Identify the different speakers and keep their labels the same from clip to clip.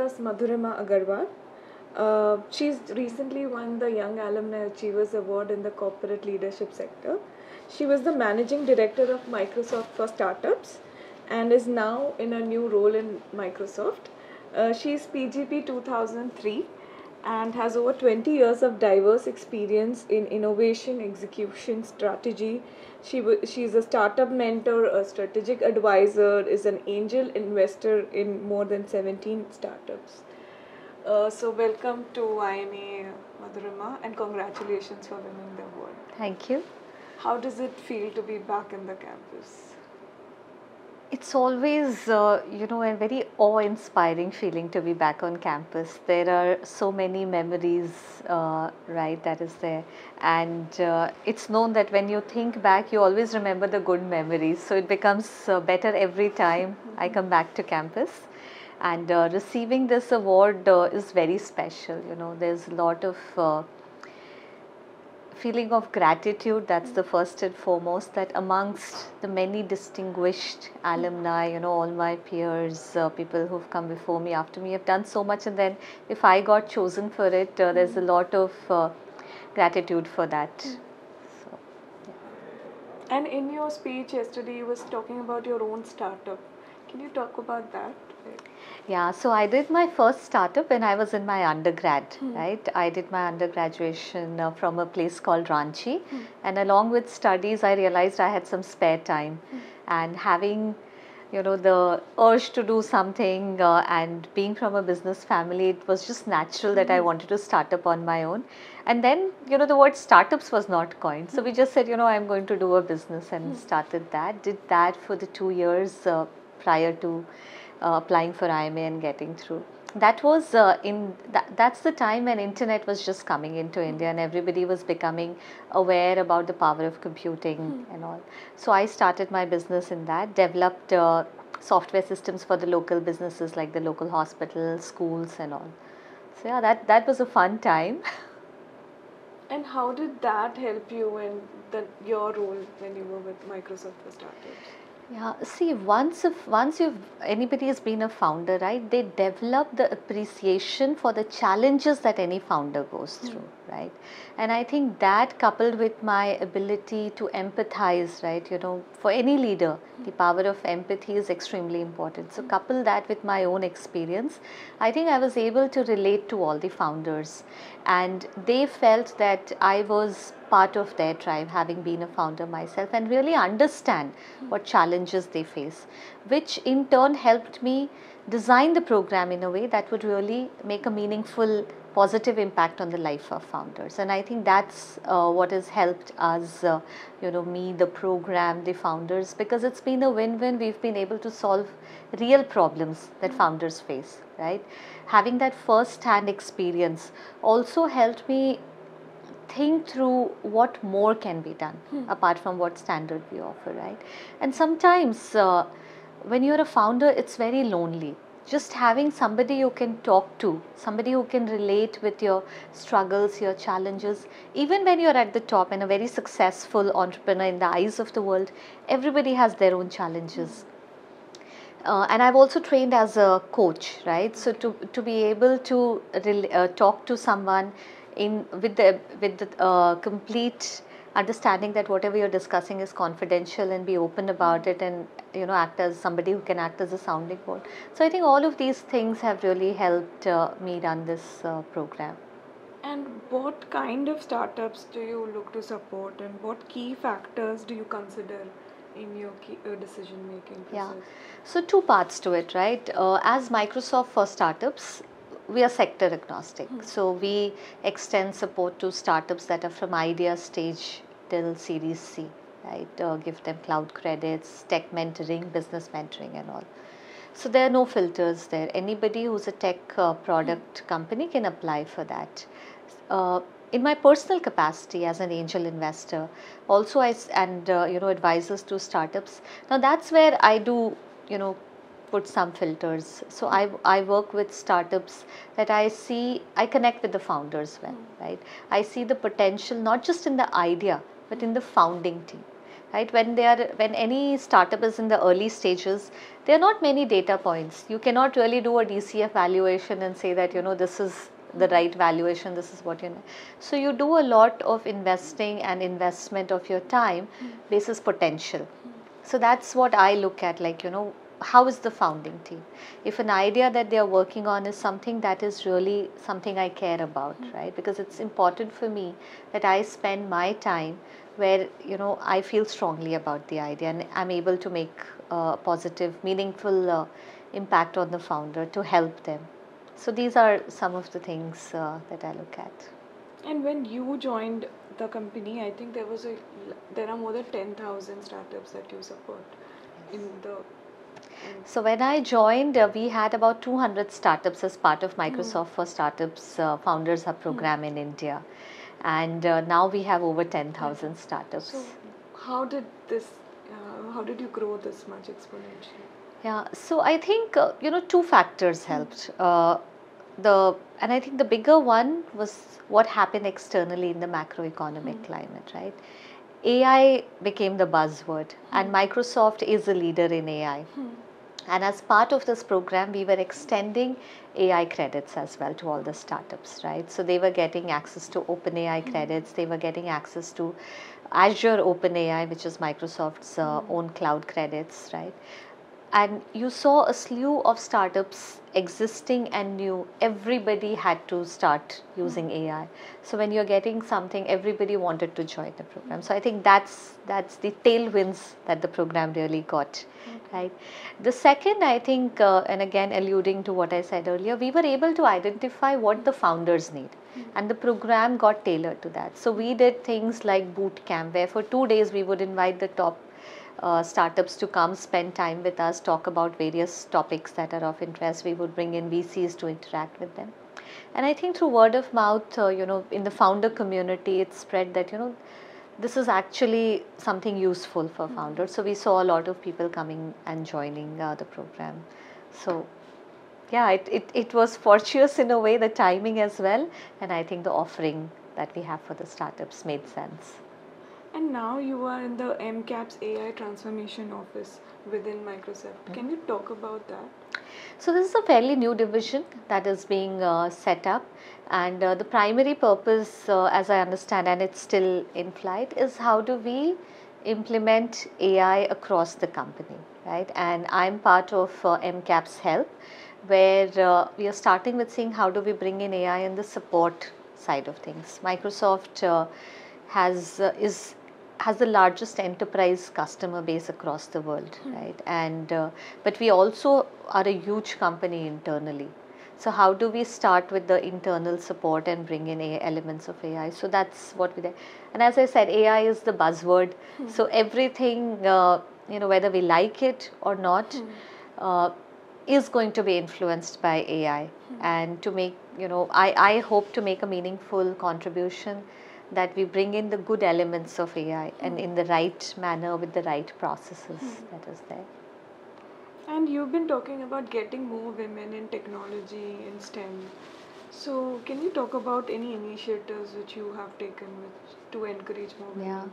Speaker 1: us Madhurima Agarwal. She's recently won the Young Alumni Achievers Award in the corporate leadership sector. She was the managing director of Microsoft for Startups and is now in a new role in Microsoft. She's PGP 2003 and has over 20 years of diverse experience in innovation, execution, strategy. She's a startup mentor, a strategic advisor, is an angel investor in more than 17 startups. So welcome to IMA, Madhurima, and congratulations for winning the award.
Speaker 2: Thank you.
Speaker 1: How does it feel to be back in the campus?
Speaker 2: It's always, a very awe-inspiring feeling to be back on campus. There are so many memories, right, that is there. And it's known that when you think back, you always remember the good memories. So it becomes better every time I come back to campus. And receiving this award is very special. There's a lot of feeling of gratitude. That's the first and foremost, that amongst the many distinguished alumni, all my peers, people who've come before me, after me, have done so much, and then if I got chosen for it, there's a lot of gratitude for that. So,
Speaker 1: yeah. And in your speech yesterday, you was talking about your own startup. Can you talk about that?
Speaker 2: Yeah, so I did my first startup when I was in my undergrad, right? I did my undergraduation from a place called Ranchi, and along with studies, I realized I had some spare time, and having the urge to do something and being from a business family, it was just natural that I wanted to start up on my own. And then, the word startups was not coined. So we just said, I'm going to do a business, and started that, did that for the 2 years prior to applying for IMA and getting through. That was that's the time when internet was just coming into India and everybody was becoming aware about the power of computing and all. So I started my business in that, developed software systems for the local businesses like the local hospitals, schools and all. So yeah, that was a fun time.
Speaker 1: And how did that help you in your role when you were with Microsoft for Startups?
Speaker 2: Yeah, see, once anybody has been a founder, right, they develop the appreciation for the challenges that any founder goes through, right? And I think that, coupled with my ability to empathize, right, for any leader, the power of empathy is extremely important. So couple that with my own experience, I think I was able to relate to all the founders, and they felt that I was part of their tribe, having been a founder myself, and really understand what challenges they face, which in turn helped me design the program in a way that would really make a meaningful, positive impact on the life of founders. And I think that's what has helped us, me, the program, the founders, because it's been a win-win. We've been able to solve real problems that founders face, right? Having that first-hand experience also helped me think through what more can be done apart from what standard we offer, right? And sometimes when you're a founder, it's very lonely. Just having somebody you can talk to, somebody who can relate with your struggles, your challenges. Even when you're at the top and a very successful entrepreneur in the eyes of the world, everybody has their own challenges. And I've also trained as a coach, right? So to be able to talk to someone with the complete understanding that whatever you're discussing is confidential, and be open about it, and act as somebody who can act as a sounding board. So I think all of these things have really helped me run this program.
Speaker 1: And what kind of startups do you look to support, and what key factors do you consider in your decision making process?
Speaker 2: Yeah, so two parts to it, right? As Microsoft for Startups, we are sector agnostic. So we extend support to startups that are from idea stage till Series C, right? Give them cloud credits, tech mentoring, business mentoring and all. So there are no filters there. Anybody who's a tech product company can apply for that. In my personal capacity as an angel investor, also advisors to startups. Now that's where I do, put some filters. So I work with startups that I connect with the founders well, right? I see the potential not just in the idea, but in the founding team. right? When any startup is in the early stages, there are not many data points. You cannot really do a DCF valuation and say that, this is the right valuation, this is what you know. So you do a lot of investing and investment of your time basis potential. So that's what I look at, like, how is the founding team? If an idea that they are working on is something that is really something I care about, right? Because it's important for me that I spend my time where, I feel strongly about the idea and I'm able to make a positive, meaningful impact on the founder to help them. So these are some of the things that I look at.
Speaker 1: And when you joined the company, I think there are more than 10,000 startups that you support in the.
Speaker 2: So when I joined, we had about 200 startups as part of Microsoft for Startups Founders Hub program in India, and now we have over 10,000 startups.
Speaker 1: So how did you grow this much exponentially?
Speaker 2: Yeah, so I think two factors helped. And I think the bigger one was what happened externally in the macroeconomic climate, right? AI became the buzzword, and Microsoft is a leader in AI. And as part of this program, we were extending AI credits as well to all the startups, right? So they were getting access to OpenAI credits, they were getting access to Azure OpenAI, which is Microsoft's own cloud credits, right? And you saw a slew of startups existing and new. Everybody had to start using AI. So when you're getting something, everybody wanted to join the program. So I think that's the tailwinds that the program really got, right? The second, I think, and again alluding to what I said earlier, we were able to identify what the founders need, and the program got tailored to that. So we did things like boot camp, where for 2 days we would invite the top startups to come spend time with us, talk about various topics that are of interest. We would bring in VCs to interact with them. And I think through word of mouth, in the founder community, it spread that, this is actually something useful for founders. So we saw a lot of people coming and joining the program. So yeah, it was fortuitous in a way, the timing as well. And I think the offering that we have for the startups made sense.
Speaker 1: And now you are in the MCAP's AI transformation office within Microsoft. Can you talk about that?
Speaker 2: So this is a fairly new division that is being set up, and the primary purpose, as I understand, and it's still in flight, is how do we implement AI across the company, right? And I'm part of MCAP's help, where we are starting with seeing how do we bring in AI in the support side of things. Microsoft has the largest enterprise customer base across the world, right? And but we also are a huge company internally. So how do we start with the internal support and bring in elements of AI? So that's what we did. And as I said, AI is the buzzword. So everything, whether we like it or not, is going to be influenced by AI. And to make, I hope to make a meaningful contribution, that we bring in the good elements of AI and in the right manner with the right processes that is there.
Speaker 1: And you've been talking about getting more women in technology, in STEM. So can you talk about any initiatives which you have taken to encourage more women?
Speaker 2: Yeah.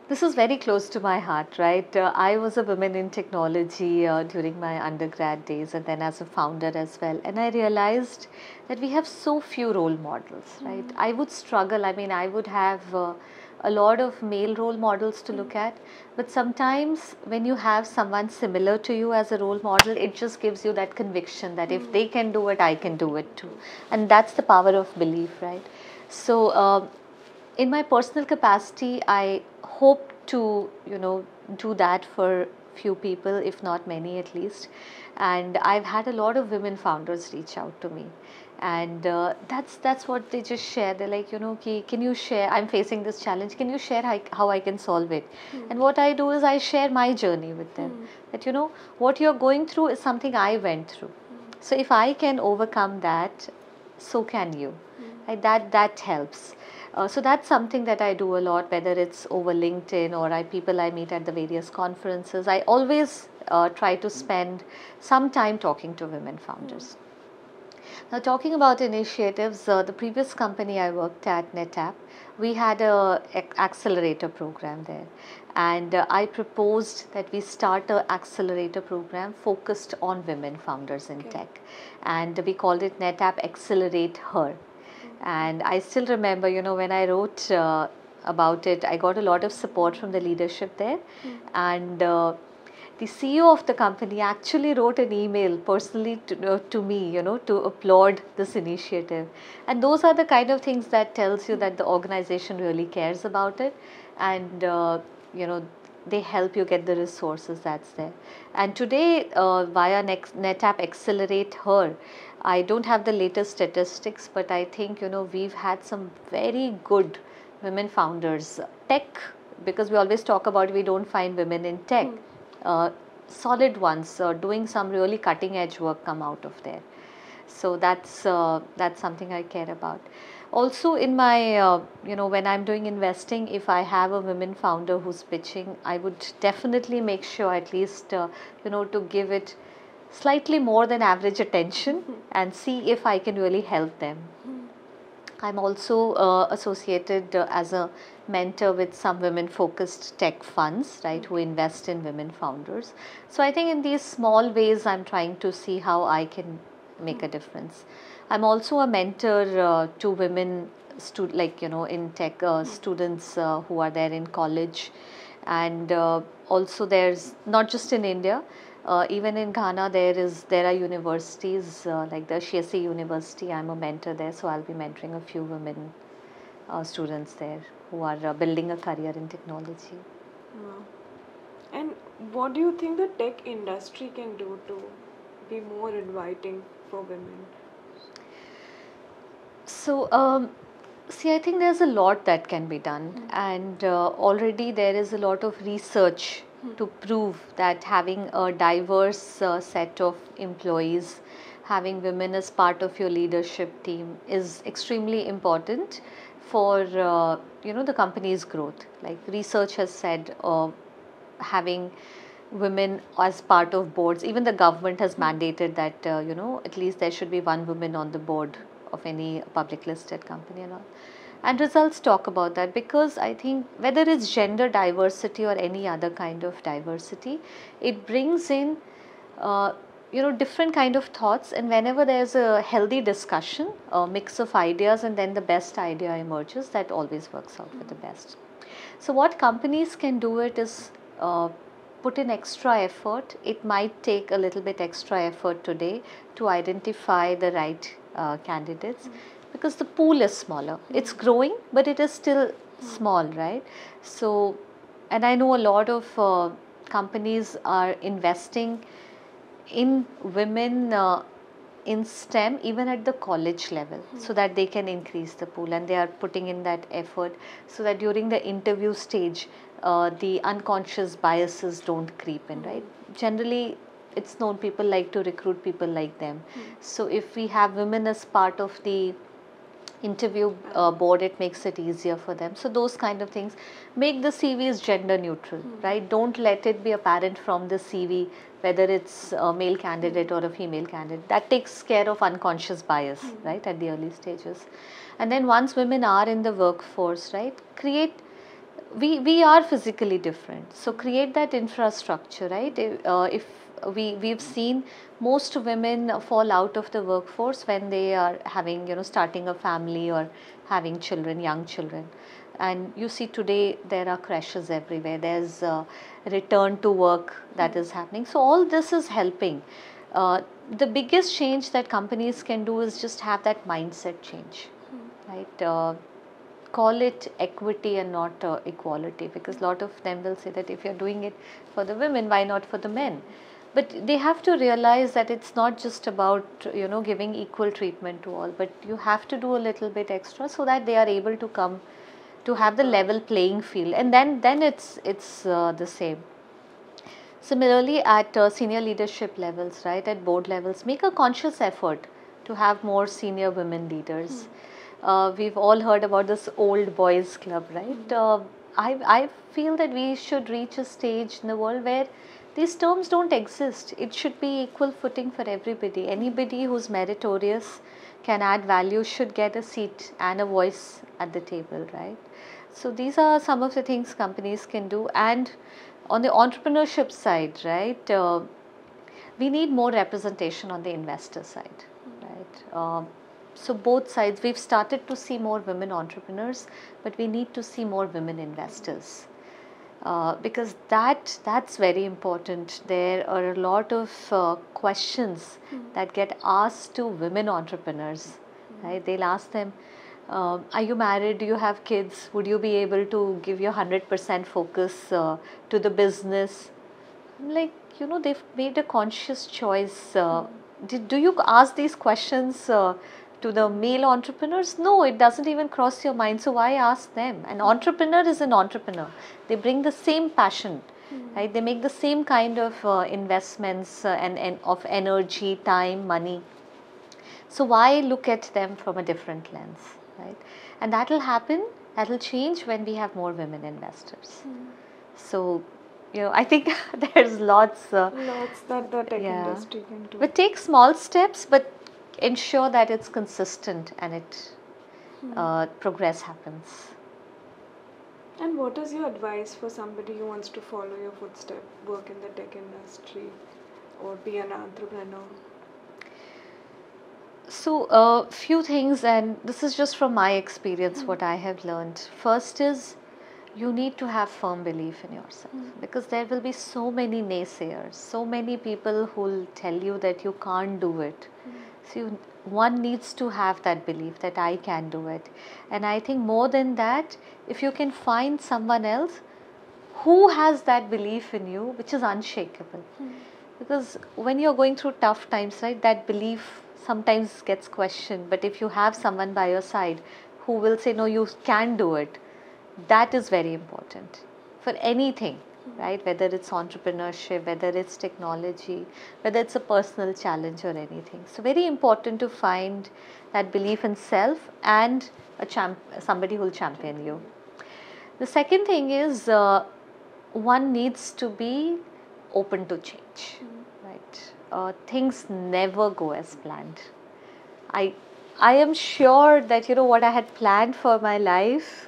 Speaker 2: This is very close to my heart, right? I was a woman in technology during my undergrad days, and then as a founder as well. And I realized that we have so few role models, right? I would struggle. I mean, I would have a lot of male role models to look at, but sometimes when you have someone similar to you as a role model, it just gives you that conviction that if they can do it, I can do it too. And that's the power of belief, right? So in my personal capacity, I hope to, do that for few people, if not many at least. And I've had a lot of women founders reach out to me. And that's what they just share. They're like, can you share, I'm facing this challenge, can you share how I can solve it? And what I do is I share my journey with them. That, what you're going through is something I went through. So if I can overcome that, so can you. Right? That helps. So that's something that I do a lot, whether it's over LinkedIn or people I meet at the various conferences. I always try to spend some time talking to women founders. Now, talking about initiatives, the previous company I worked at, NetApp, we had a accelerator program there, and I proposed that we start a accelerator program focused on women founders in tech, and we called it NetApp Accelerate Her. And I still remember, when I wrote about it, I got a lot of support from the leadership there, and the CEO of the company actually wrote an email personally to me, to applaud this initiative. And those are the kind of things that tells you that the organization really cares about it, and they help you get the resources that's there. And today, via NetApp Accelerate Her, I don't have the latest statistics, but I think we've had some very good women founders. Tech, because we always talk about we don't find women in tech. Solid ones doing some really cutting edge work come out of there. So that's something I care about. Also, in my when I'm doing investing, if I have a women founder who's pitching, I would definitely make sure at least to give it slightly more than average attention and see if I can really help them. I'm also associated as a mentor with some women focused tech funds, right, who invest in women founders. So I think in these small ways I'm trying to see how I can make a difference. I'm also a mentor to women in tech students who are there in college, and also there's not just in India. Even in Ghana, there are universities like the Shiesi University. I'm a mentor there, so I'll be mentoring a few women students there who are building a career in technology.
Speaker 1: Wow. And what do you think the tech industry can do to be more inviting for women?
Speaker 2: So, see, I think there's a lot that can be done, and already there is a lot of research to prove that having a diverse set of employees, having women as part of your leadership team is extremely important for the company's growth. Like research has said, having women as part of boards, even the government has mandated that at least there should be one woman on the board of any public listed company and all. And results talk about that, because I think whether it's gender diversity or any other kind of diversity, it brings in different kind of thoughts, and whenever there's a healthy discussion, a mix of ideas, and then the best idea emerges, that always works out for the best. So what companies can do it is put in extra effort. It might take a little bit extra effort today to identify the right candidates, because the pool is smaller. It's growing, but it is still small, right? So, and I know a lot of companies are investing in women in STEM even at the college level, so that they can increase the pool, and they are putting in that effort so that during the interview stage the unconscious biases don't creep in, right? Generally it's known people like to recruit people like them. So if we have women as part of the interview board, it makes it easier for them. So those kind of things. Make the CVs gender neutral, right? Don't let it be apparent from the CV whether it's a male candidate or a female candidate. That takes care of unconscious bias, right, at the early stages. And then once women are in the workforce, right, we are physically different, so create that infrastructure, right? If we've seen most women fall out of the workforce when they are having, starting a family or having children, young children. And you see today there are crashes everywhere. There's return to work that is happening. So all this is helping. The biggest change that companies can do is just have that mindset change, right? Call it equity and not equality, because a lot of them will say that if you're doing it for the women, why not for the men? But they have to realize that it's not just about giving equal treatment to all, but you have to do a little bit extra so that they are able to come to have the level playing field, and then it's the same. Similarly, at senior leadership levels, right, at board levels, make a conscious effort to have more senior women leaders. We've all heard about this old boys club, right? I feel that we should reach a stage in the world where These terms don't exist. It should be equal footing for everybody. Anybody who's meritorious, can add value, should get a seat and a voice at the table, right? So these are some of the things companies can do. And on the entrepreneurship side, right, we need more representation on the investor side, right? So both sides, we've started to see more women entrepreneurs, but we need to see more women investors. Because that's very important. There are a lot of questions that get asked to women entrepreneurs, right? They'll ask them, are you married? Do you have kids? Would you be able to give your 100% focus to the business? Like, they've made a conscious choice. Do you ask these questions to the male entrepreneurs? No, it doesn't even cross your mind. So why ask them? An entrepreneur is an entrepreneur. They bring the same passion, right? They make the same kind of investments and of energy, time, money. So why look at them from a different lens, right? And that will happen, that will change when we have more women investors. So, I think there's lots.
Speaker 1: Lots that the tech industry can do.
Speaker 2: But take small steps, but ensure that it's consistent and progress happens.
Speaker 1: And what is your advice for somebody who wants to follow your footsteps, work in the tech industry, or be an entrepreneur?
Speaker 2: So, a few things, and this is just from my experience, what I have learned. First is, you need to have firm belief in yourself, because there will be so many naysayers, so many people who will tell you that you can't do it. So one needs to have that belief that I can do it. And I think more than that, if you can find someone else who has that belief in you, which is unshakable. Because when you're going through tough times, right, that belief sometimes gets questioned. But if you have someone by your side who will say, no, you can do it, that is very important for anything, right? Whether it's entrepreneurship, whether it's technology, whether it's a personal challenge or anything. So very important to find that belief in self and somebody who will champion you. The second thing is one needs to be open to change, right? Things never go as planned. I am sure that what I had planned for my life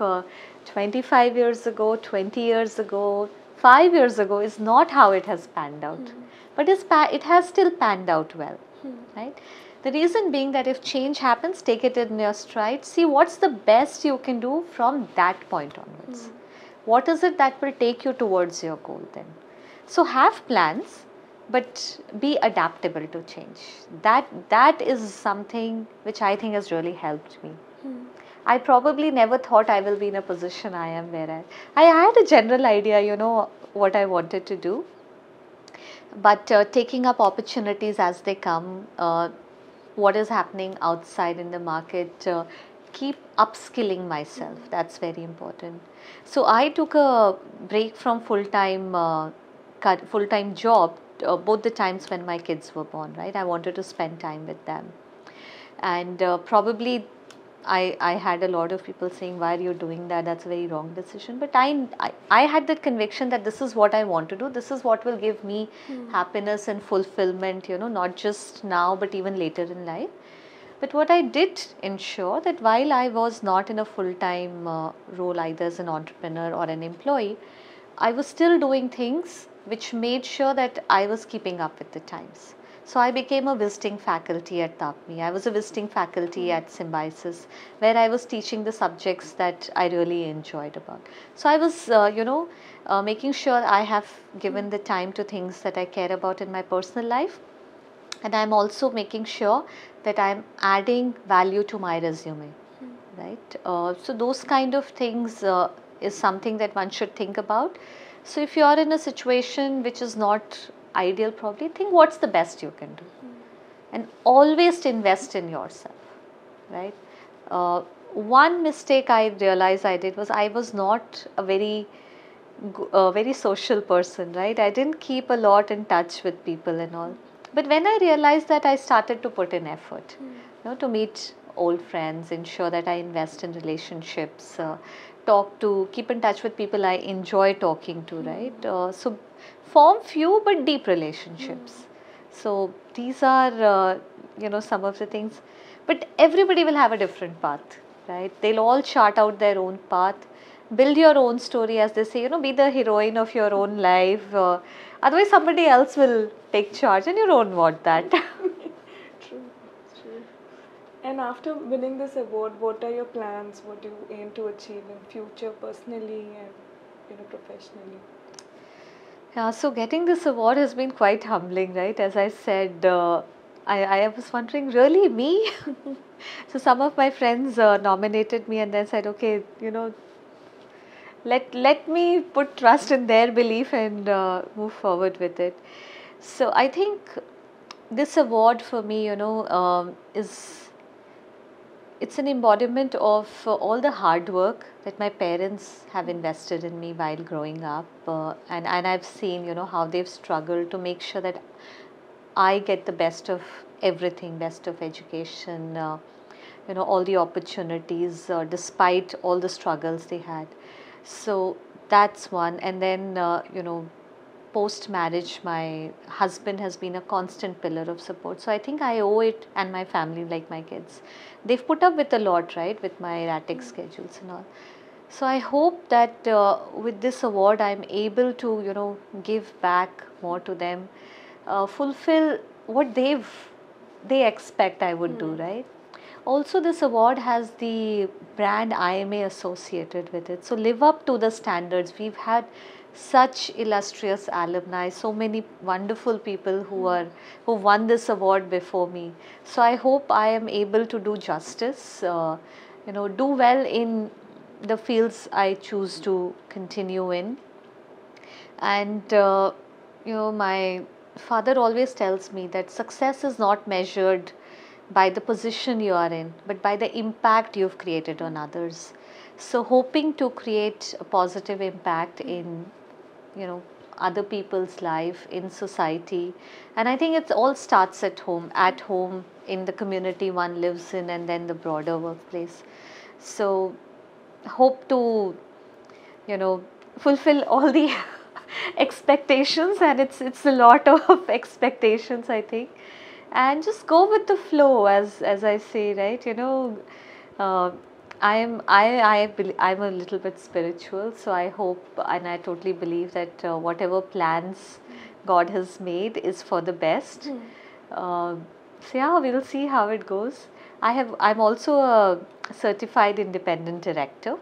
Speaker 2: 25 years ago, 20 years ago, 5 years ago is not how it has panned out. But it has still panned out well, right? The reason being that if change happens, take it in your stride. See what's the best you can do from that point onwards. What is it that will take you towards your goal then? So have plans, but be adaptable to change. That is something which I think has really helped me. I probably never thought I will be in a position I am where I had a general idea, what I wanted to do. But taking up opportunities as they come, what is happening outside in the market, keep upskilling myself. That's very important. So I took a break from full-time job both the times when my kids were born, right? I wanted to spend time with them. And probably I had a lot of people saying, why are you doing that? That's a very wrong decision. But I had that conviction that this is what I want to do. This is what will give me happiness and fulfillment, not just now, but even later in life. But what I did ensure that while I was not in a full-time role either as an entrepreneur or an employee, I was still doing things which made sure that I was keeping up with the times. So I became a visiting faculty at TAPMI. I was a visiting faculty at Symbiosis, where I was teaching the subjects that I really enjoyed about. So I was, making sure I have given the time to things that I care about in my personal life. And I'm also making sure that I'm adding value to my resume, right? So those kind of things is something that one should think about. So if you are in a situation which is not ideal, probably think what's the best you can do, and always invest in yourself, right? One mistake I realized I did was I was not a very social person, right? I didn't keep a lot in touch with people and all. But when I realized that, I started to put in effort, to meet old friends, ensure that I invest in relationships, talk to, keep in touch with people I enjoy talking to, right? So form few but deep relationships. So these are, some of the things. But everybody will have a different path, right? They'll all chart out their own path. Build your own story, as they say, be the heroine of your own life. Otherwise, somebody else will take charge, and you don't want that.
Speaker 1: True, true. And after winning this award, what are your plans? What do you aim to achieve in future, personally and professionally?
Speaker 2: Yeah, so getting this award has been quite humbling, right? As I said, I was wondering, really me? So some of my friends nominated me and then said, okay, let me put trust in their belief and move forward with it. So I think this award for me, is it's an embodiment of all the hard work that my parents have invested in me while growing up, and I've seen how they've struggled to make sure that I get the best of everything, best of education, all the opportunities, despite all the struggles they had. So that's one. And then, post marriage, my husband has been a constant pillar of support. So I think I owe it, and my family, like my kids, they've put up with a lot, right, with my erratic schedules and all. So I hope that with this award, I'm able to, give back more to them, fulfill what they expect I would do, right? Also, this award has the brand IMA associated with it. So live up to the standards. We've had such illustrious alumni, so many wonderful people who won this award before me. So I hope I am able to do justice, do well in the fields I choose to continue in. And my father always tells me that success is not measured by the position you are in, but by the impact you've created on others. So hoping to create a positive impact in, other people's life, in society. And I think it all starts at home, in the community one lives in, and then the broader workplace. So hope to, you know, fulfill all the expectations, and it's a lot of expectations, I think, and just go with the flow, as I say, right? uh, I'm a little bit spiritual, so I hope and I totally believe that whatever plans God has made is for the best. uh, so yeah, we'll see how it goes. I'm also a certified independent director,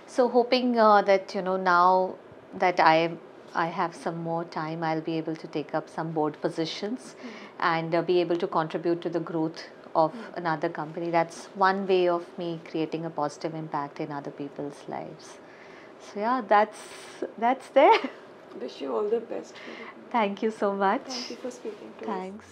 Speaker 2: so hoping that now that I have some more time, I'll be able to take up some board positions and be able to contribute to the growth of another company. That's one way of me creating a positive impact in other people's lives. So yeah, that's there.
Speaker 1: Wish you all the best for it.
Speaker 2: Thank you so much.
Speaker 1: Thank you for speaking to us.
Speaker 2: Thanks.